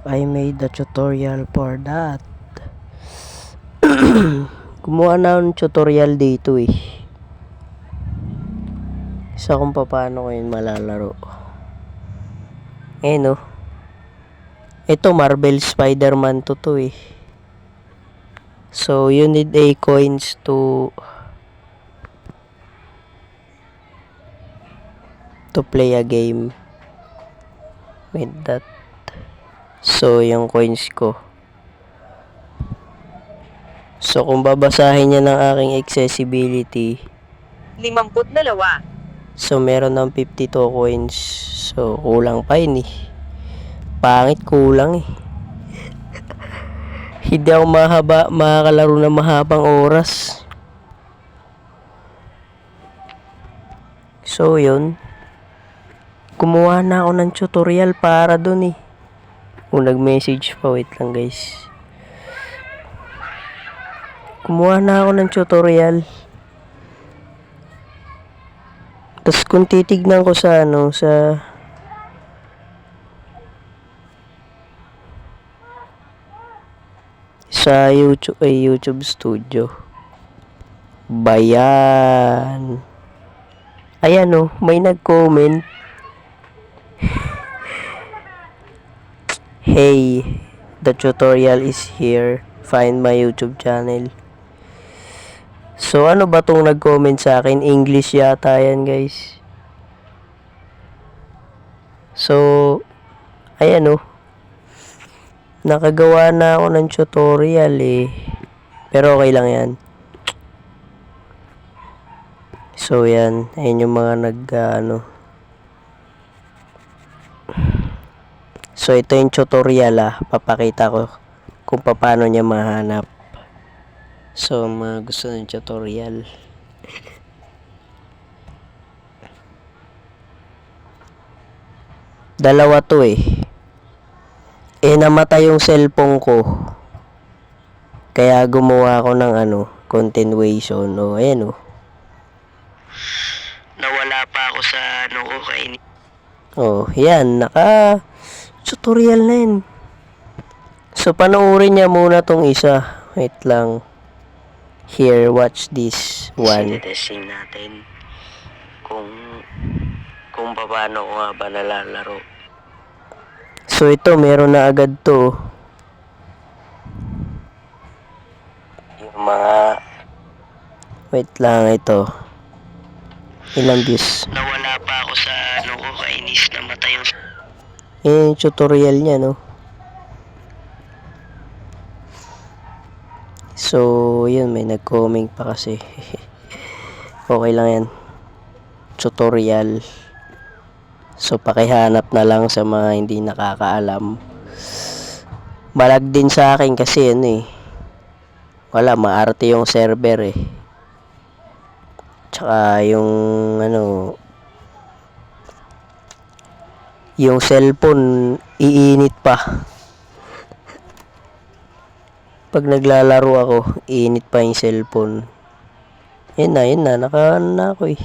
I made the tutorial for that. Gumawa na ng tutorial dito eh. Sa kung paano ko yun malalaro. No. Ito Marvel Spider-Man to eh. So you need a coins to play a game with that. So yung coins ko. So kung babasahin niya ng aking accessibility, 52. so meron ng 52 coins. So kulang pa yun eh. Pangit, kulang eh. Hindi ako makakalaro ng mahabang oras. So yun, kumuha na ako ng tutorial para dun eh. Kung nag-message pa, wait lang guys. Kumuha na ako ng tutorial. Tapos kung titignan ko sa sa YouTube Studio. Bayan. Ayan oh, may nag-comment. Hey, the tutorial is here. Find my YouTube channel. So ano ba tong nag-comment sa akin? English yata yan guys. So ayan oh. Nakagawa na ako ng tutorial eh. Pero okay lang yan. So yan, ayun yung mga So ito yung tutorial papakita ko kung paano niya mahanap. So mga gusto ng tutorial. Dalawa to eh. Namatay yung cellphone ko. Kaya gumawa ako ng continuation. Ayan nawala pa ako sa ko kainin. Yan, tutorial na yun. So panoorin niya muna tong isa. Wait lang. Here, watch this one. Testing natin kung paano ko nga ba nalalaro. So ito, meron na agad to. Yung mga wait lang, ito. Ilang views? Nawala pa ako sa ko kainis, namatay yung tutorial niya, no? So, yun, may nag-comment pa kasi. Okay lang yan. Tutorial. So, pakihanap na lang sa mga hindi nakakaalam. Balag din sa akin kasi wala, maarte yung server eh. Tsaka yung yung cellphone iinit pa. Pag naglalaro ako, iinit pa yung cellphone. Yun na, naka ako eh.